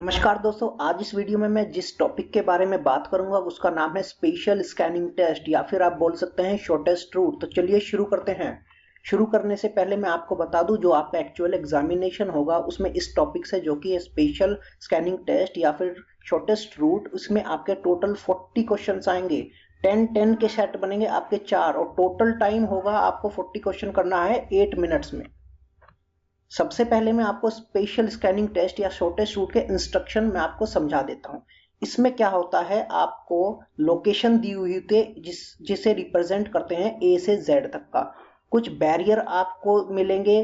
नमस्कार दोस्तों, आज इस वीडियो में मैं जिस टॉपिक के बारे में बात करूंगा उसका नाम है स्पेशल स्कैनिंग टेस्ट या फिर आप बोल सकते हैं शॉर्टेस्ट रूट। तो चलिए शुरू करते हैं। शुरू करने से पहले मैं आपको बता दूं जो आपका एक्चुअल एग्जामिनेशन होगा उसमें इस टॉपिक से जो कि स्पेशल स्कैनिंग टेस्ट या फिर शॉर्टेस्ट रूट, उसमें आपके टोटल 40 क्वेश्चंस आएंगे। 10 के सेट बनेंगे आपके 4 और टोटल टाइम होगा आपको 40 क्वेश्चन करना है 8 मिनट्स में। सबसे पहले मैं आपको स्पेशल स्कैनिंग टेस्ट या शॉर्टेस्ट रूट के इंस्ट्रक्शन मैं आपको समझा देता हूं। इसमें क्या होता है, आपको लोकेशन दी हुई होती है जिसे रिप्रेजेंट करते हैं ए से जेड तक का। कुछ बैरियर आपको मिलेंगे,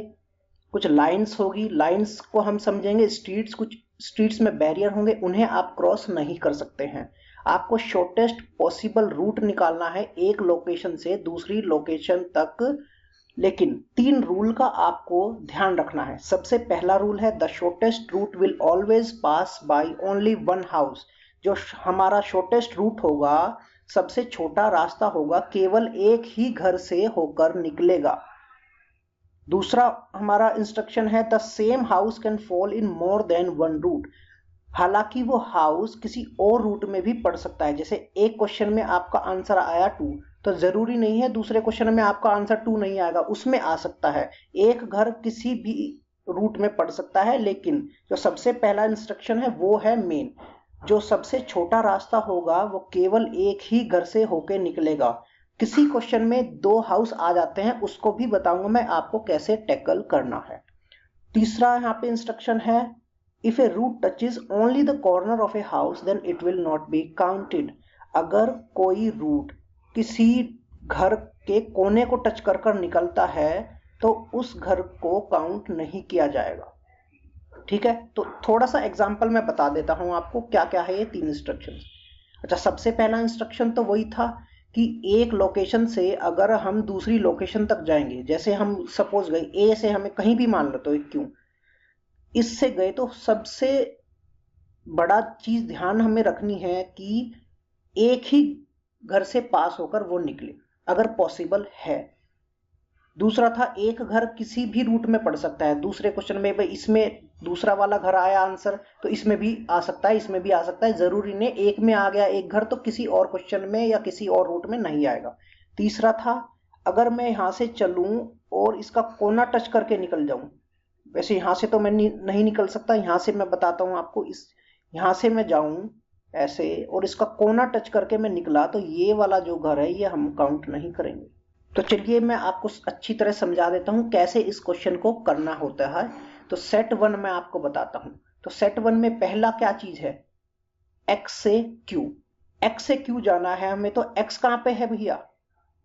कुछ लाइंस होगी, लाइंस को हम समझेंगे स्ट्रीट्स, कुछ स्ट्रीट्स में बैरियर होंगे, उन्हें आप क्रॉस नहीं कर सकते हैं। आपको शॉर्टेस्ट पॉसिबल रूट निकालना है एक लोकेशन से दूसरी लोकेशन तक, लेकिन 3 रूल का आपको ध्यान रखना है। सबसे पहला रूल है the shortest route will always pass by only one house. जो हमारा शॉर्टेस्ट रूट होगा, सबसे छोटा रास्ता होगा, केवल एक ही घर से होकर निकलेगा। दूसरा हमारा इंस्ट्रक्शन है the same house can fall in more than one route. हालांकि वो हाउस किसी और रूट में भी पड़ सकता है। जैसे एक क्वेश्चन में आपका आंसर आया 2, तो जरूरी नहीं है दूसरे क्वेश्चन में आपका आंसर 2 नहीं आएगा, उसमें आ सकता है। एक घर किसी भी रूट में पड़ सकता है, लेकिन जो सबसे पहला इंस्ट्रक्शन है वो है मेन। जो सबसे छोटा रास्ता होगा वो केवल एक ही घर से होके निकलेगा। किसी क्वेश्चन में 2 हाउस आ जाते हैं, उसको भी बताऊंगा मैं आपको कैसे टैकल करना है। तीसरा यहाँ पे इंस्ट्रक्शन है if a route touches only the corner of a house then it will not be counted. अगर कोई रूट किसी घर के कोने को टच कर कर निकलता है तो उस घर को काउंट नहीं किया जाएगा। ठीक है, तो थोड़ा सा एग्जांपल मैं बता देता हूं आपको क्या क्या है ये 3 इंस्ट्रक्शन। अच्छा, सबसे पहला इंस्ट्रक्शन तो वही था कि एक लोकेशन से अगर हम दूसरी लोकेशन तक जाएंगे, जैसे हम सपोज गए ए से, हमें कहीं भी मान लो तो क्यों इससे गए, तो सबसे बड़ा चीज ध्यान हमें रखनी है कि एक ही घर से पास होकर वो निकले अगर पॉसिबल है। दूसरा था एक घर किसी भी रूट में पड़ सकता है। दूसरे क्वेश्चन में भाई इसमें दूसरा वाला घर आया आंसर, तो इसमें भी आ सकता है, इसमें भी आ सकता है, जरूरी नहीं एक में आ गया एक घर तो किसी और क्वेश्चन में या किसी और रूट में नहीं आएगा। तीसरा था अगर मैं यहां से चलूं और इसका कोना टच करके निकल जाऊं, वैसे यहां से तो मैं नहीं निकल सकता, यहां से मैं बताता हूं आपको, इस यहां से मैं जाऊं ऐसे और इसका कोना टच करके मैं निकला, तो ये वाला जो घर है ये हम काउंट नहीं करेंगे। तो चलिए मैं आपको अच्छी तरह समझा देता हूं कैसे इस क्वेश्चन को करना होता है। तो सेट 1 मैं आपको बताता हूं। तो सेट 1 में पहला क्या चीज है, x से q। x से q जाना है हमें, तो x कहां पे है भैया,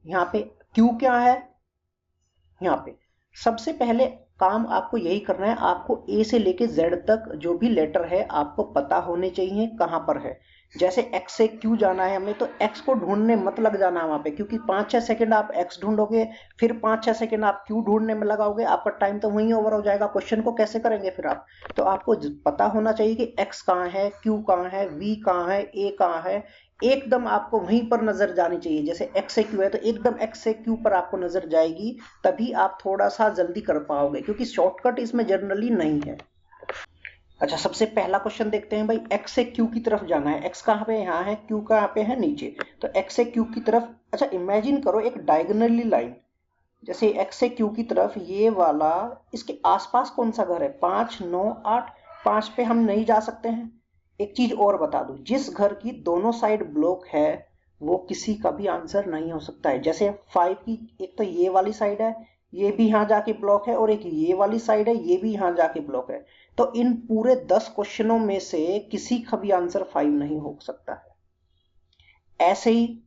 यहाँ पे। q क्या है, यहाँ पे। सबसे पहले काम आपको यही करना है, आपको ए से लेके जेड तक जो भी लेटर है आपको पता होने चाहिए कहां पर है। जैसे एक्स से क्यू जाना है हमें, तो एक्स को ढूंढने मत लग जाना वहां पे, क्योंकि 5-6 सेकंड आप एक्स ढूंढोगे, फिर 5-6 सेकंड आप क्यू ढूंढने में लगाओगे, आपका टाइम तो वहीं ओवर हो जाएगा। क्वेश्चन को कैसे करेंगे फिर आप, तो आपको पता होना चाहिए कि एक्स कहाँ है, क्यू कहाँ है, वी कहाँ है, ए कहाँ है। एकदम आपको वहीं पर नजर जानी चाहिए। जैसे एक्स से क्यू है तो एकदम एक्स से क्यू पर आपको नजर जाएगी, तभी आप थोड़ा सा जल्दी कर पाओगे, क्योंकि शॉर्टकट इसमें जनरली नहीं है। अच्छा, सबसे पहला क्वेश्चन देखते हैं भाई, एक्स से क्यू की तरफ जाना है। एक्स कहाँ पे, यहाँ है, क्यू कहाँ पे है, नीचे। तो एक्स से क्यू की तरफ, अच्छा इमेजिन करो एक डायगोनली लाइन, जैसे एक्स से क्यू की तरफ ये वाला, इसके आसपास कौन सा घर है, 5, 9, 8। 5 पे हम नहीं जा सकते हैं। एक चीज और बता दूं, जिस घर की दोनों साइड ब्लॉक है वो किसी का भी आंसर नहीं हो सकता है। जैसे 5 की एक तो ये वाली साइड है, ये भी यहां जाके ब्लॉक है, और एक ये वाली साइड है, ये भी यहां जाके ब्लॉक है। तो इन पूरे 10 क्वेश्चनों में से किसी का भी आंसर 5 नहीं हो सकता है। ऐसे ही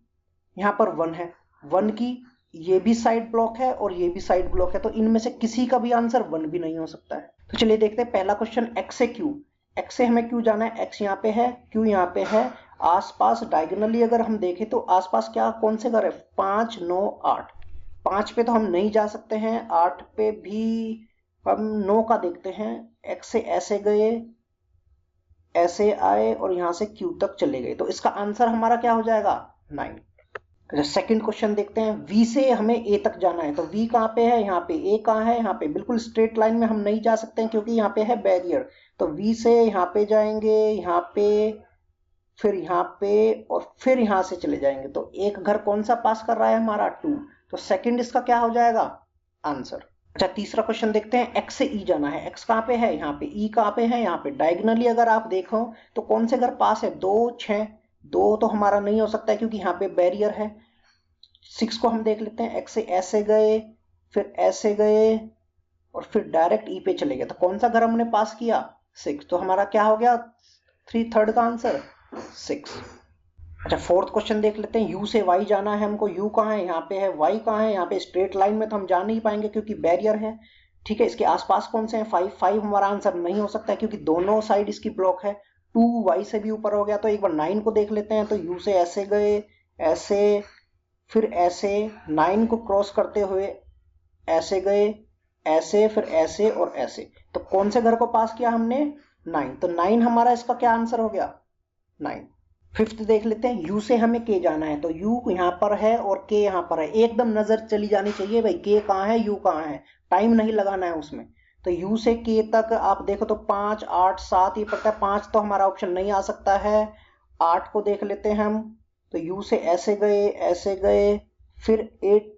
यहां पर 1 है, 1 की ये भी साइड ब्लॉक है और ये भी साइड ब्लॉक है, तो इनमें से किसी का भी आंसर 1 भी नहीं हो सकता है। तो चलिए देखते हैं पहला क्वेश्चन, एक्स से क्यू। एक्स से हमें क्यू जाना है, एक्स यहाँ पे है, क्यू यहाँ पे है। आसपास डायगोनली अगर हम देखें तो आसपास क्या कौन से घर है, 5, 9, 8। 5 पे तो हम नहीं जा सकते हैं, 8 पे भी हम 9 का देखते हैं। एक्स से ऐसे गए, ऐसे आए और यहां से क्यू तक चले गए, तो इसका आंसर हमारा क्या हो जाएगा, 9। सेकंड क्वेश्चन देखते हैं, V से हमें A तक जाना है, तो V कहाँ पे है, यहाँ पे, A कहाँ है, यहाँ पे। बिल्कुल स्ट्रेट लाइन में हम नहीं जा सकते हैं क्योंकि यहाँ पे है बैरियर। तो V से यहाँ पे जाएंगे, यहाँ पे, फिर यहाँ पे, और फिर यहाँ से चले जाएंगे। तो एक घर कौन सा पास कर रहा है हमारा, 2। तो सेकंड इसका क्या हो जाएगा, आंसर। अच्छा, तीसरा क्वेश्चन देखते हैं, X से E जाना है। X कहाँ पे है, यहाँ पे। E कहाँ पे है, यहाँ पे। डायगनली अगर आप देखो तो कौन से घर पास है, 2, 6। 2 तो हमारा नहीं हो सकता है क्योंकि यहाँ पे बैरियर है। 6 को हम देख लेते हैं, X से ऐसे गए, फिर ऐसे गए, और फिर डायरेक्ट E पे चले गए। तो कौन सा घर हमने पास किया, 6। तो हमारा क्या हो गया, 3 थर्ड का आंसर 6। अच्छा, फोर्थ क्वेश्चन देख लेते हैं, U से Y जाना है हमको। U कहाँ है, यहाँ पे है। Y कहाँ है, यहाँ पे। स्ट्रेट लाइन में तो हम जा नहीं पाएंगे क्योंकि बैरियर है, ठीक है। इसके आसपास कौन से हैं, 5। 5 हमारा आंसर नहीं हो सकता है क्योंकि दोनों साइड इसकी ब्लॉक है। 2 Y से भी ऊपर हो गया। तो एक बार 9 को देख लेते हैं। तो U से ऐसे गए, ऐसे, फिर ऐसे, 9 को क्रॉस करते हुए ऐसे गए, ऐसे, फिर ऐसे और ऐसे। तो कौन से घर को पास किया हमने, 9। तो 9 हमारा इसका क्या आंसर हो गया, 9। फिफ्थ देख लेते हैं, U से हमें K जाना है। तो U यहाँ पर है और K यहाँ पर है। एकदम नजर चली जानी चाहिए भाई, K कहाँ है, U कहाँ है, टाइम नहीं लगाना है उसमें। तो U से K तक आप देखो तो 5, 8, 7 ये पड़ता है। 5 तो हमारा ऑप्शन नहीं आ सकता है। 8 को देख लेते हैं हम। तो U से ऐसे गए, फिर 8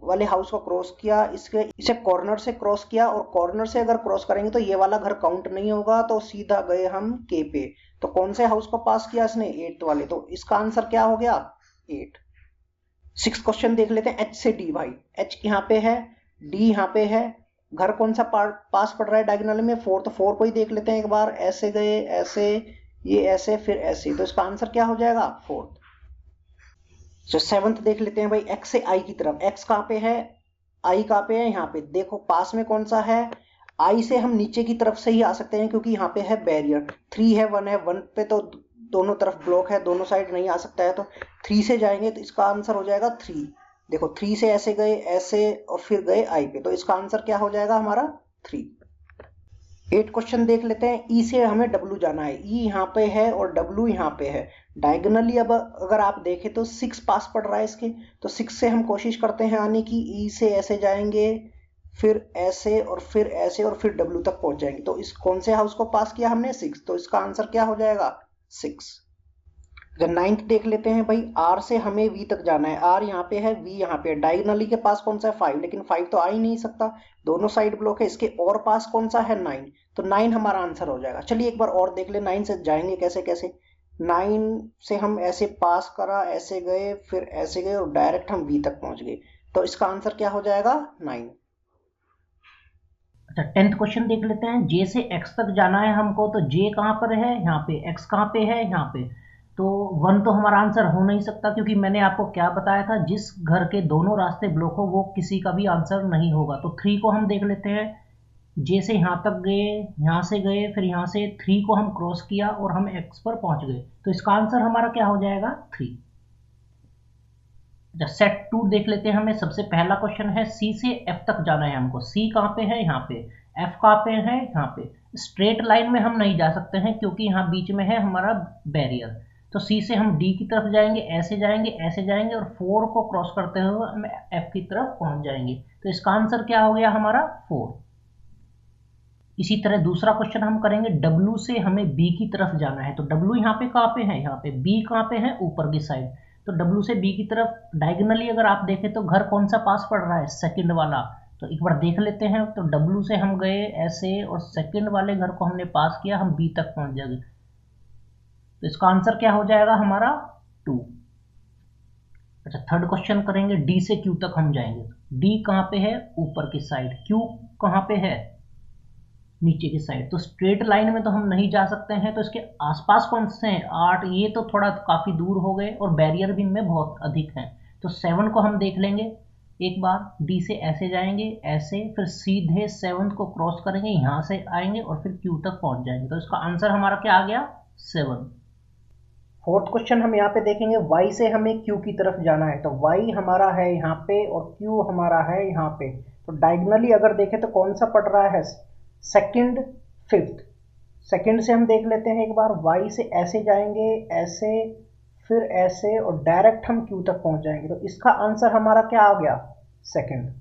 वाले हाउस को क्रॉस किया, इसे कॉर्नर से क्रॉस किया, और कॉर्नर से अगर क्रॉस करेंगे तो ये वाला घर काउंट नहीं होगा। तो सीधा गए हम K पे। तो कौन से हाउस को पास किया इसने, 8 वाले। तो इसका आंसर क्या हो गया, 8। 6 क्वेश्चन देख लेते हैं, H से D भाई। H यहाँ पे है, D यहाँ पे है। घर कौन सा पास पड़ रहा है डायगोनल में, 4। तो 4 को ही देख लेते हैं एक बार। ऐसे गए, ऐसे, ये ऐसे, फिर ऐसे। तो इसका आंसर क्या हो जाएगा, 4। तो 7th देख लेते हैं भाई, X से I की तरफ। X कहाँ पे है, I कहाँ पे है, यहाँ पे। देखो पास में कौन सा है, I से हम नीचे की तरफ से ही आ सकते हैं क्योंकि यहाँ पे है बैरियर। 3 है, 1 है। 1 पे तो दोनों तरफ ब्लॉक है, दोनों साइड नहीं आ सकता है। तो 3 से जाएंगे तो इसका आंसर हो जाएगा 3। देखो 3 से ऐसे गए, ऐसे, और फिर गए I पे। तो इसका आंसर क्या हो जाएगा हमारा, 3। 8 क्वेश्चन देख लेते हैं, E से हमें W जाना है। E यहाँ पे है और W यहाँ पे है। डायगोनली अब अगर आप देखें तो 6 पास पड़ रहा है इसके। तो 6 से हम कोशिश करते हैं आने की। E से ऐसे जाएंगे, फिर ऐसे, और फिर ऐसे, और फिर W तक पहुंच जाएंगे। तो इस कौन से हाउस को पास किया हमने, 6। तो इसका आंसर क्या हो जाएगा, 6। जब 9th देख लेते हैं भाई, R से हमें V तक जाना है। R यहाँ पे है, V यहाँ पे है। डायगोनली के पास कौन सा है, 5। लेकिन 5 तो आ ही नहीं सकता, दोनों साइड ब्लॉक है। इसके और पास कौन सा है, 9। तो 9 हमारा आंसर हो जाएगा। चलिए एक बार और देख ले, 9 से जाएंगे कैसे कैसे। 9 से हम ऐसे पास करा, ऐसे गए, फिर ऐसे गए, और डायरेक्ट हम V तक पहुंच गए। तो इसका आंसर क्या हो जाएगा, 9। अच्छा, 10th क्वेश्चन देख लेते हैं, J से X तक जाना है हमको। तो J कहाँ पर है, यहाँ पे। X कहाँ पे है, यहाँ पे। तो 1 तो हमारा आंसर हो नहीं सकता क्योंकि मैंने आपको क्या बताया था, जिस घर के दोनों रास्ते ब्लॉक हो वो किसी का भी आंसर नहीं होगा। तो 3 को हम देख लेते हैं, J से यहाँ तक गए, यहाँ से गए, फिर यहाँ से 3 को हम क्रॉस किया और हम X पर पहुंच गए। तो इसका आंसर हमारा क्या हो जाएगा, 3। अच्छा, सेट 2 देख लेते हैं। हमें सबसे पहला क्वेश्चन है, C से F तक जाना है हमको। C कहाँ पे है, यहाँ पे। F कहाँ पे है, यहाँ पे। स्ट्रेट लाइन में हम नहीं जा सकते हैं क्योंकि यहाँ बीच में है हमारा बैरियर। तो C से हम D की तरफ जाएंगे, ऐसे जाएंगे, ऐसे जाएंगे, और 4 को क्रॉस करते हुए हम F की तरफ पहुंच जाएंगे। तो इसका आंसर क्या हो गया हमारा, 4। इसी तरह दूसरा क्वेश्चन हम करेंगे, W से हमें B की तरफ जाना है। तो W यहाँ पे कहाँ पे है, यहाँ पे। B कहाँ पे है, ऊपर की साइड। तो W से B की तरफ डायगोनली अगर आप देखें तो घर कौन सा पास पड़ रहा है, सेकंड वाला। तो एक बार देख लेते हैं। तो W से हम गए ऐसे, और सेकंड वाले घर को हमने पास किया, हम B तक पहुंच जाएंगे। तो इसका आंसर क्या हो जाएगा हमारा, 2। अच्छा, थर्ड क्वेश्चन करेंगे, D से Q तक हम जाएंगे। D कहाँ पे है, ऊपर की साइड। Q कहाँ पे है, नीचे की साइड। तो स्ट्रेट लाइन में तो हम नहीं जा सकते हैं। तो इसके आसपास कौन से हैं, 8। ये तो थोड़ा काफी दूर हो गए, और बैरियर भी इनमें बहुत अधिक है। तो 7 को हम देख लेंगे एक बार। D से ऐसे जाएंगे, ऐसे, फिर सीधे 7 को क्रॉस करेंगे, यहाँ से आएंगे, और फिर Q तक पहुंच जाएंगे। तो इसका आंसर हमारा क्या आ गया, 7। फोर्थ क्वेश्चन हम यहाँ पे देखेंगे, Y से हमें Q की तरफ जाना है। तो Y हमारा है यहाँ पे, और Q हमारा है यहाँ पे। तो डायगोनली अगर देखें तो कौन सा पड़ रहा है, सेकंड, 5th। सेकंड से हम देख लेते हैं एक बार। Y से ऐसे जाएंगे, ऐसे, फिर ऐसे और डायरेक्ट हम क्यू तक पहुंच जाएंगे। तो इसका आंसर हमारा क्या आ गया? सेकंड।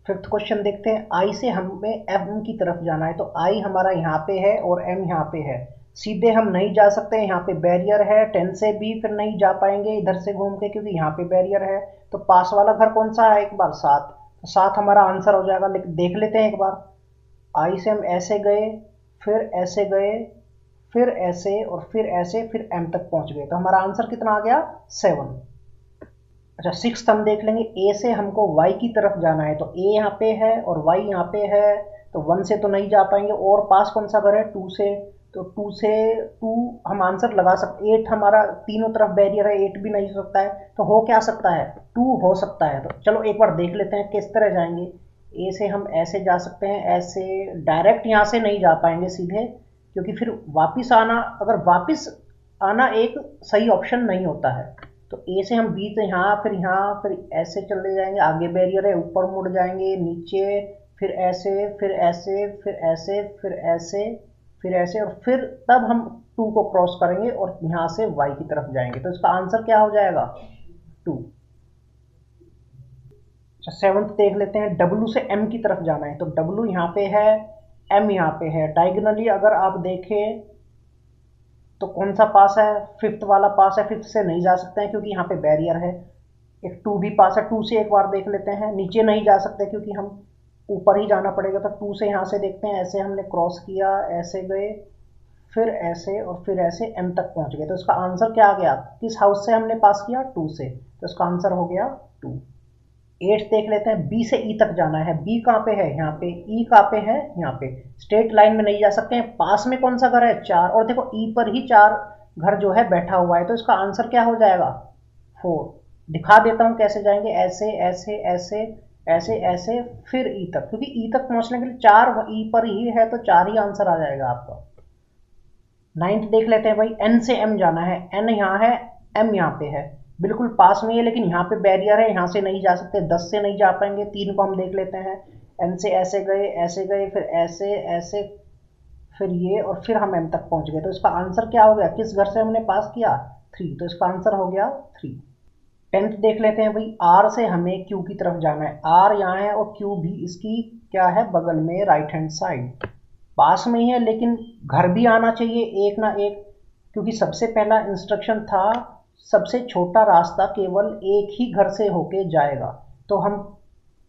फिफ्थ क्वेश्चन देखते हैं। आई से हमें एम की तरफ जाना है, तो आई हमारा यहाँ पे है और एम यहाँ पे है। सीधे हम नहीं जा सकते, यहाँ पे बैरियर है। 10 से भी फिर नहीं जा पाएंगे इधर से घूम के, क्योंकि यहाँ पे बैरियर है। तो पास वाला घर कौन सा है? एक बार 7। तो 7 हमारा आंसर हो जाएगा। लेकिन देख लेते हैं एक बार। आई से हम ऐसे गए, फिर ऐसे गए, फिर ऐसे और फिर ऐसे, फिर एम तक पहुंच गए। तो हमारा आंसर कितना आ गया? 7। अच्छा, सिक्स हम देख लेंगे। ए से हमको वाई की तरफ जाना है, तो ए यहाँ पे है और वाई यहाँ पे है। तो 1 से तो नहीं जा पाएंगे, और पास कौन सा घर है? 2 से। तो 2 से 2 हम आंसर लगा सकते। 8 हमारा तीनों तरफ बैरियर है, 8 भी नहीं हो सकता है। तो हो क्या सकता है? 2 हो सकता है। तो चलो एक बार देख लेते हैं किस तरह जाएंगे। ए से हम ऐसे जा सकते हैं, ऐसे डायरेक्ट यहाँ से नहीं जा पाएंगे सीधे, क्योंकि फिर वापिस आना, अगर वापिस आना एक सही ऑप्शन नहीं होता है। तो ए से हम बी से यहाँ, फिर ऐसे चले जाएंगे। आगे बैरियर है, ऊपर मुड़ जाएंगे, नीचे, फिर ऐसे, फिर ऐसे, फिर ऐसे, फिर ऐसे, फिर ऐसे, और फिर तब हम 2 को क्रॉस करेंगे और यहाँ से वाई की तरफ जाएंगे। तो इसका आंसर क्या हो जाएगा? 2। अच्छा, सेवंथ देख लेते हैं। डब्ल्यू से एम की तरफ जाना है, तो डब्ल्यू यहाँ पे है, एम यहाँ पे है। डायगोनली अगर आप देखें तो कौन सा पास है? फिफ्थ वाला पास है। फिफ्थ से नहीं जा सकते हैं क्योंकि यहाँ पे बैरियर है। एक 2 भी पास है। 2 से एक बार देख लेते हैं। नीचे नहीं जा सकते क्योंकि हम ऊपर ही जाना पड़ेगा। तो 2 से यहाँ से देखते हैं। ऐसे हमने क्रॉस किया, ऐसे गए, फिर ऐसे और फिर ऐसे एम तक पहुंच गए। तो इसका आंसर क्या आ गया? किस हाउस से हमने पास किया? 2 से। तो इसका आंसर हो गया 2। 8 देख लेते हैं। बी से ई तक जाना है। बी कहाँ पे है? यहाँ पे। ई कहाँ पे है? यहाँ पे। स्ट्रेट लाइन में नहीं जा सकते हैं। पास में कौन सा घर है? 4। और देखो ई पर ही 4 घर जो है बैठा हुआ है। तो इसका आंसर क्या हो जाएगा? 4। दिखा देता हूँ कैसे जाएंगे। ऐसे ऐसे ऐसे ऐसे ऐसे, फिर ई तक, क्योंकि ई तक पहुंचने के लिए 4 ई पर ही है, तो 4 ही आंसर आ जाएगा आपका। 9th देख लेते हैं भाई। एन से एम जाना है। एन यहाँ है, एम यहाँ पे है, बिल्कुल पास में है, लेकिन यहाँ पे बैरियर है, यहाँ से नहीं जा सकते। 10 से नहीं जा पाएंगे। 3 को हम देख लेते हैं। एन से ऐसे गए, फिर ऐसे ऐसे, फिर ये, और फिर हम एम तक पहुंच गए। तो इसका आंसर क्या हो गया? किस घर से हमने पास किया? 3। तो इसका आंसर हो गया 3। 10th देख लेते हैं भाई। आर से हमें क्यू की तरफ जाना है। आर यहाँ है और क्यू भी इसकी क्या है? बगल में, राइट हैंड साइड, पास में ही है, लेकिन घर भी आना चाहिए एक ना एक, क्योंकि सबसे पहला इंस्ट्रक्शन था सबसे छोटा रास्ता केवल एक ही घर से होके जाएगा। तो हम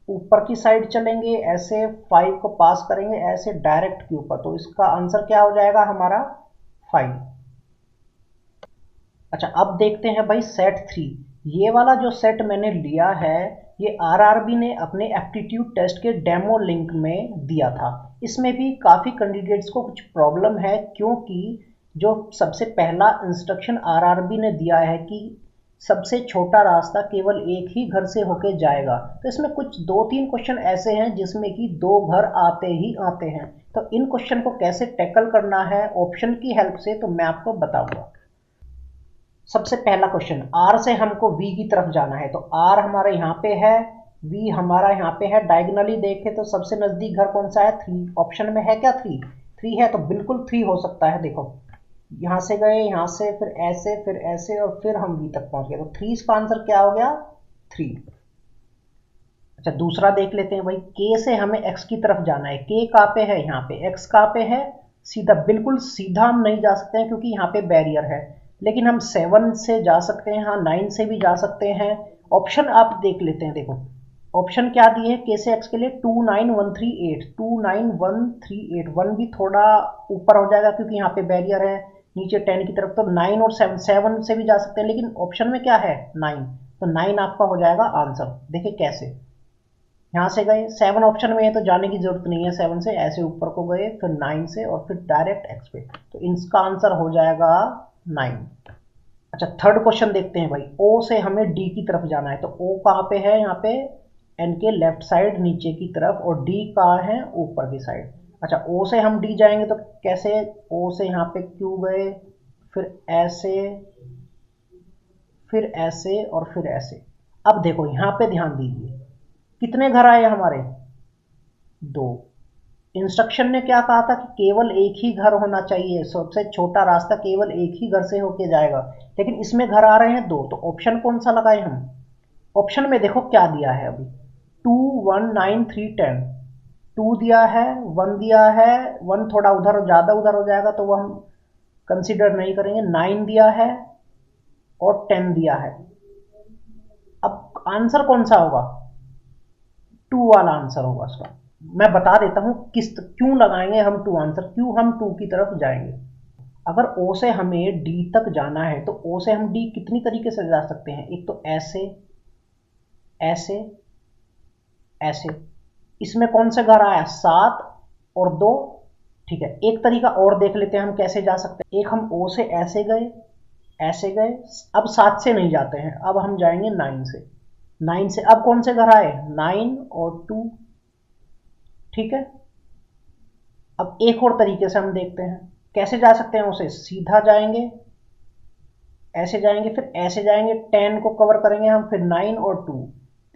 ऊपर की साइड चलेंगे, ऐसे 5 को पास करेंगे, ऐसे डायरेक्ट क्यू पर। तो इसका आंसर क्या हो जाएगा हमारा? 5। अच्छा, अब देखते हैं भाई सेट 3। ये वाला जो सेट मैंने लिया है, ये आरआरबी ने अपने एप्टीट्यूड टेस्ट के डेमो लिंक में दिया था। इसमें भी काफ़ी कैंडिडेट्स को कुछ प्रॉब्लम है, क्योंकि जो सबसे पहला इंस्ट्रक्शन आरआरबी ने दिया है कि सबसे छोटा रास्ता केवल एक ही घर से होके जाएगा, तो इसमें कुछ 2-3 क्वेश्चन ऐसे हैं जिसमें कि 2 घर आते ही आते हैं। तो इन क्वेश्चन को कैसे टैकल करना है ऑप्शन की हेल्प से, तो मैं आपको बताऊंगा। सबसे पहला क्वेश्चन, आर से हमको वी की तरफ जाना है। तो आर हमारा यहाँ पे है, वी हमारा यहाँ पे है। डायगोनली देखे तो सबसे नजदीक घर कौन सा है? 3। ऑप्शन में है क्या? 3 है, तो बिल्कुल 3 हो सकता है। देखो यहाँ से गए, यहाँ से, फिर ऐसे और फिर हम वी तक पहुंच गए। तो 3 का आंसर क्या हो गया? 3। अच्छा, दूसरा देख लेते हैं भाई। के से हमें एक्स की तरफ जाना है। के कहाँ पे है? यहाँ पे। एक्स कहाँ पे है? सीधा, बिल्कुल सीधा हम नहीं जा सकते हैं क्योंकि यहाँ पे बैरियर है, लेकिन हम 7 से जा सकते हैं, हाँ 9 से भी जा सकते हैं। ऑप्शन आप देख लेते हैं। देखो ऑप्शन क्या दिए हैं के से एक्स के लिए? 29138, 29138। 1 भी थोड़ा ऊपर हो जाएगा क्योंकि यहाँ पे बैरियर है, नीचे 10 की तरफ। तो 9 और 7 से भी जा सकते हैं, लेकिन ऑप्शन में क्या है? 9। तो 9 आपका हो जाएगा आंसर। देखिए कैसे, यहाँ से गए, 7 ऑप्शन में है तो जाने की जरूरत नहीं है। 7 से ऐसे ऊपर को गए, फिर 9 से और फिर डायरेक्ट एक्स पे। तो इसका आंसर हो जाएगा 9। अच्छा, थर्ड क्वेश्चन देखते हैं भाई। ओ से हमें डी की तरफ जाना है। तो ओ कहाँ पे है? यहाँ पे एन के लेफ्ट साइड नीचे की तरफ, और डी कहाँ है? ऊपर की साइड। अच्छा, ओ से हम डी जाएंगे तो कैसे? ओ से यहाँ पे क्यू गए, फिर ऐसे, फिर ऐसे और फिर ऐसे। अब देखो यहाँ पे ध्यान दीजिए, कितने घर आए हमारे? 2। इंस्ट्रक्शन ने क्या कहा था कि केवल एक ही घर होना चाहिए, सबसे छोटा रास्ता केवल एक ही घर से होके जाएगा, लेकिन इसमें घर आ रहे हैं दो, तो ऑप्शन कौन सा लगाए हम। ऑप्शन में देखो क्या दिया है अभी, 2 1 9 3 10, 2 दिया है, 1 दिया है, 1 थोड़ा उधर ज़्यादा उधर हो जाएगा तो वो हम कंसिडर नहीं करेंगे, 9 दिया है और 10 दिया है। अब आंसर कौन सा होगा, 2 वाला आंसर होगा इसका। मैं बता देता हूं किस क्यों लगाएंगे हम 2 आंसर, क्यों हम 2 की तरफ जाएंगे। अगर ओ से हमें डी तक जाना है तो ओ से हम डी कितनी तरीके से जा सकते हैं, एक तो ऐसे, ऐसे, ऐसे। इसमें कौन सा घर आया, 7 और 2। ठीक है, एक तरीका और देख लेते हैं हम कैसे जा सकते हैं। एक हम ओ से ऐसे गए, ऐसे गए, अब 7 से नहीं जाते हैं, अब हम जाएंगे 9 से। 9 से अब कौन से घर आए, 9 और 2। ठीक है, अब एक और तरीके से हम देखते हैं कैसे जा सकते हैं। उसे सीधा जाएंगे, ऐसे जाएंगे, फिर ऐसे जाएंगे, 10 को कवर करेंगे हम, फिर 9 और 2,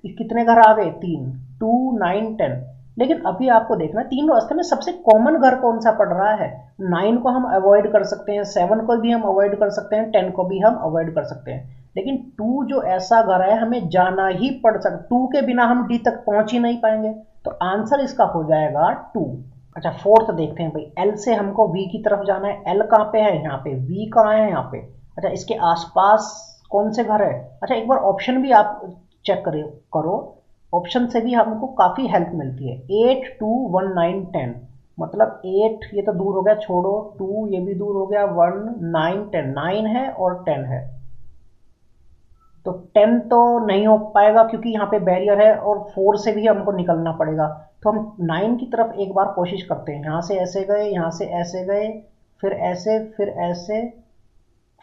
कितने घर आ गए, 3, 2 9 10। लेकिन अभी आपको देखना है तीन रास्ते में सबसे कॉमन घर कौन सा पड़ रहा है। 9 को हम अवॉइड कर सकते हैं, 7 को भी हम अवॉइड कर सकते हैं, 10 को भी हम अवॉइड कर सकते हैं, लेकिन 2 जो ऐसा घर है हमें जाना ही पड़ सकता, 2 के बिना हम डी तक पहुंच ही नहीं पाएंगे, तो आंसर इसका हो जाएगा 2। अच्छा, फोर्थ देखते हैं भाई, एल से हमको वी की तरफ जाना है, एल कहाँ पे है, यहाँ पे, वी कहाँ है, यहाँ पे। अच्छा, इसके आसपास कौन से घर है। अच्छा, एक बार ऑप्शन भी आप चेक करो, ऑप्शन से भी हमको काफ़ी हेल्प मिलती है। 8 2 1 9 10, मतलब 8 ये तो दूर हो गया, छोड़ो, 2 ये भी दूर हो गया, 1 9 10, 9 है और 10 है, तो 10 तो नहीं हो पाएगा क्योंकि यहाँ पे बैरियर है, और 4 से भी हमको निकलना पड़ेगा, तो हम 9 की तरफ एक बार कोशिश करते हैं। यहाँ से ऐसे गए, यहाँ से ऐसे गए, फिर ऐसे, फिर ऐसे,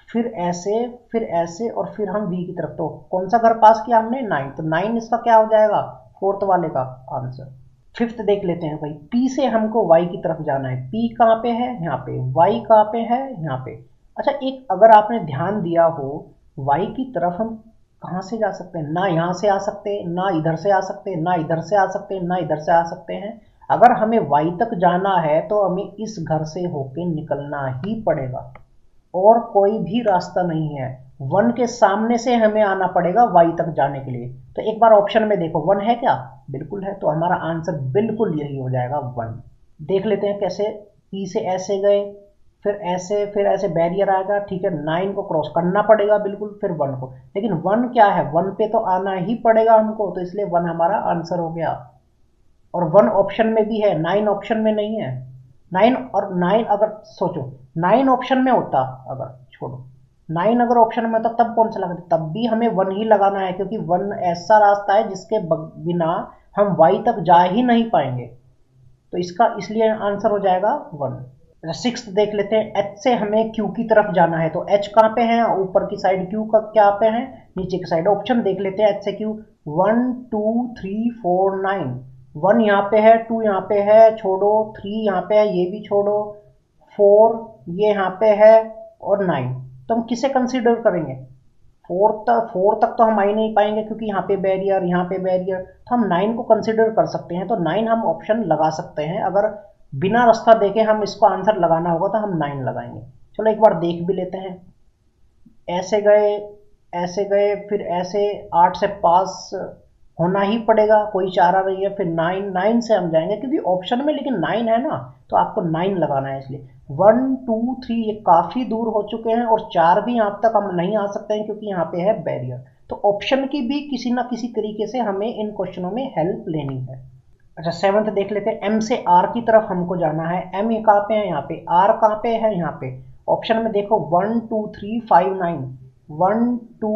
फिर ऐसे, फिर ऐसे, और फिर हम वी की तरफ। तो कौन सा घर पास किया हमने, 9, तो 9 इसका क्या हो जाएगा, फोर्थ वाले का आंसर। फिफ्थ देख लेते हैं भाई, पी से हमको वाई की तरफ जाना है, पी कहाँ पे है, यहाँ पे, वाई कहाँ पे है, यहाँ पे। अच्छा, एक अगर आपने ध्यान दिया हो, वाई की तरफ हम कहाँ से जा सकते हैं, ना यहाँ से आ सकते, ना इधर से आ सकते, ना इधर से आ सकते, ना इधर से आ सकते हैं। अगर हमें वाई तक जाना है तो हमें इस घर से होके निकलना ही पड़ेगा, और कोई भी रास्ता नहीं है। 1 के सामने से हमें आना पड़ेगा वाई तक जाने के लिए। तो एक बार ऑप्शन में देखो, 1 है क्या, बिल्कुल है, तो हमारा आंसर बिल्कुल यही हो जाएगा 1। देख लेते हैं कैसे, पी से ऐसे गए, फिर ऐसे बैरियर आएगा, ठीक है, 9 को क्रॉस करना पड़ेगा बिल्कुल, फिर 1 को, लेकिन 1 क्या है, 1 पे तो आना ही पड़ेगा हमको, तो इसलिए 1 हमारा आंसर हो गया। और 1 ऑप्शन में भी है, 9 ऑप्शन में नहीं है। 9 और 9 अगर सोचो, 9 ऑप्शन में होता, अगर छोड़ो, 9 अगर ऑप्शन में होता तब कौन सा लगाता, तब भी हमें 1 ही लगाना है, क्योंकि 1 ऐसा रास्ता है जिसके बिना हम वाई तक जा ही नहीं पाएंगे, तो इसका इसलिए आंसर हो जाएगा 1। सिक्स्थ देख लेते हैं, एच से हमें क्यू की तरफ जाना है, तो एच कहाँ पे है, ऊपर की साइड, क्यू का क्या पे है, नीचे की साइड। ऑप्शन देख लेते हैं एच से क्यू, 1 2 3 4 9, 1 यहाँ पे है, 2 यहाँ पे है, छोड़ो, 3 यहाँ पे है, ये भी छोड़ो, 4 ये यहाँ पे है, और 9, तो हम किसे कंसीडर करेंगे, 4 तक तो हम आ ही नहीं पाएंगे क्योंकि यहाँ पे बैरियर, यहाँ पे बैरियर, तो हम 9 को कंसीडर कर सकते हैं, तो 9 हम ऑप्शन लगा सकते हैं। अगर बिना रास्ता देखे हम इसको आंसर लगाना होगा तो हम 9 लगाएंगे। चलो एक बार देख भी लेते हैं, ऐसे गए, ऐसे गए, फिर ऐसे, 8 से पास होना ही पड़ेगा, कोई चारा नहीं है, फिर 9 से हम जाएंगे क्योंकि ऑप्शन में लेकिन 9 है ना, तो आपको 9 लगाना है, इसलिए 1 2 3 ये काफ़ी दूर हो चुके हैं, और 4 भी यहाँ तक हम नहीं आ सकते हैं क्योंकि यहाँ पे है बैरियर, तो ऑप्शन की भी किसी ना किसी तरीके से हमें इन क्वेश्चनों में हेल्प लेनी है। अच्छा, 7th देख लेते हैं, एम से आर की तरफ हमको जाना है, एम ये कहाँ पे है, यहाँ पे, आर कहाँ पे है, यहाँ पे। ऑप्शन में देखो 1 2 3 5 9, 1 2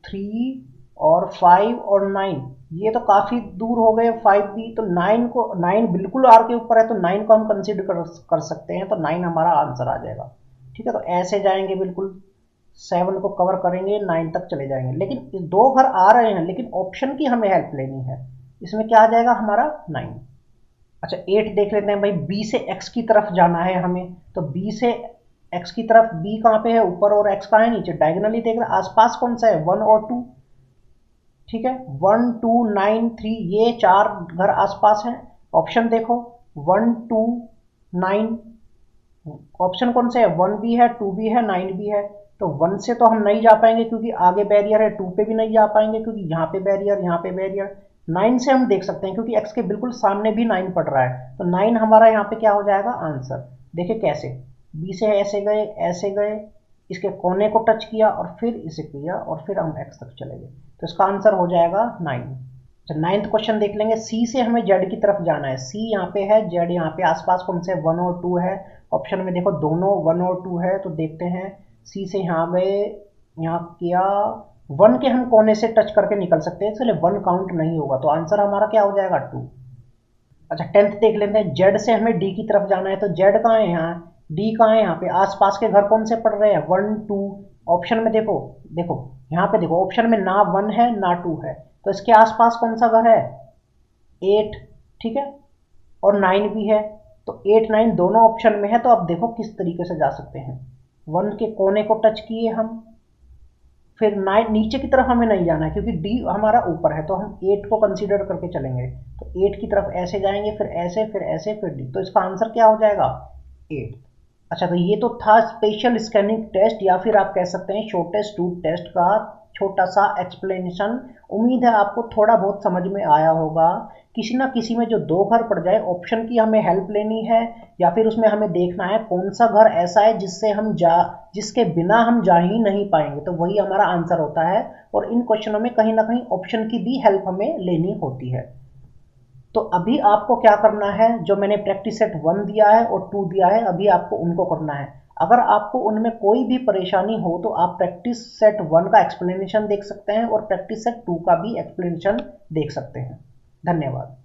3 और 5 और 9, ये तो काफ़ी दूर हो गए, 5 भी, तो 9 को, 9 बिल्कुल आर के ऊपर है, तो 9 को हम कंसीडर कर सकते हैं, तो 9 हमारा आंसर आ जाएगा। ठीक है, तो ऐसे जाएंगे बिल्कुल, 7 को कवर करेंगे, 9 तक चले जाएंगे, लेकिन 2 घर आ रहे हैं, लेकिन ऑप्शन की हमें हेल्प लेनी है, इसमें क्या आ जाएगा हमारा 9। अच्छा, 8 देख लेते हैं भाई, बी से एक्स की तरफ जाना है हमें, तो बी से एक्स की तरफ, बी कहाँ पे है ऊपर और एक्स कहाँ है नीचे, डायगोनली देख रहे हैं, आसपास कौन सा है, 1 और 2। ठीक है, 1 2 9 3 ये 4 घर आसपास हैं। ऑप्शन देखो, 1 2 9, ऑप्शन कौन से है, 1 भी है, 2 भी है, 9 भी है। तो 1 से तो हम नहीं जा पाएंगे क्योंकि आगे बैरियर है, 2 पे भी नहीं जा पाएंगे क्योंकि यहाँ पे बैरियर, यहाँ पे बैरियर। 9 से हम देख सकते हैं क्योंकि x के बिल्कुल सामने भी 9 पड़ रहा है, तो 9 हमारा यहाँ पे क्या हो जाएगा आंसर। देखिए कैसे, b से ऐसे गए, इसके कोने को टच किया और फिर इसे किया और फिर हम x तक चले गए, तो इसका आंसर हो जाएगा 9। अच्छा, 9th क्वेश्चन देख लेंगे। सी से हमें जेड की तरफ जाना है, सी यहाँ पे है, जेड यहाँ पे आसपास कौन से 1 और 2 है। ऑप्शन में देखो दोनों 1 और 2 है, तो देखते हैं। सी से यहाँ गए, यहाँ किया, 1 के हम कोने से टच करके निकल सकते हैं, इसलिए 1 काउंट नहीं होगा, तो आंसर हमारा क्या हो जाएगा 2। अच्छा, 10th देख लेते हैं। जेड से हमें डी की तरफ जाना है, तो जेड कहाँ है, यहाँ। डी कहाँ है, यहाँ पे आसपास के घर कौन से पड़ रहे हैं, 1 2। ऑप्शन में देखो देखो यहाँ पे देखो, ऑप्शन में ना 1 है ना 2 है, तो इसके आसपास कौन सा घर है, 8, ठीक है, और 9 भी है, तो 8 9 दोनों ऑप्शन में है। तो अब देखो किस तरीके से जा सकते हैं। 1 के कोने को टच किए हम, फिर 9 नीचे की तरफ हमें नहीं जाना है क्योंकि डी हमारा ऊपर है, तो हम 8 को कंसीडर करके चलेंगे, तो 8 की तरफ ऐसे जाएंगे, फिर ऐसे, फिर ऐसे, फिर डी, तो इसका आंसर क्या हो जाएगा 8। अच्छा, तो ये तो था स्पेशल स्कैनिंग टेस्ट या फिर आप कह सकते हैं शॉर्टेस्ट रूट टेस्ट का छोटा सा एक्सप्लेनेशन। उम्मीद है आपको थोड़ा बहुत समझ में आया होगा। किसी ना किसी में जो 2 घर पड़ जाए, ऑप्शन की हमें हेल्प लेनी है या फिर उसमें हमें देखना है कौन सा घर ऐसा है जिसके बिना हम जा ही नहीं पाएंगे, तो वही हमारा आंसर होता है। और इन क्वेश्चनों में कहीं ना कहीं ऑप्शन की भी हेल्प हमें लेनी होती है। तो अभी आपको क्या करना है, जो मैंने प्रैक्टिस सेट 1 दिया है और 2 दिया है, अभी आपको उनको करना है। अगर आपको उनमें कोई भी परेशानी हो तो आप प्रैक्टिस सेट 1 का एक्सप्लेनेशन देख सकते हैं और प्रैक्टिस सेट 2 का भी एक्सप्लेनेशन देख सकते हैं। धन्यवाद।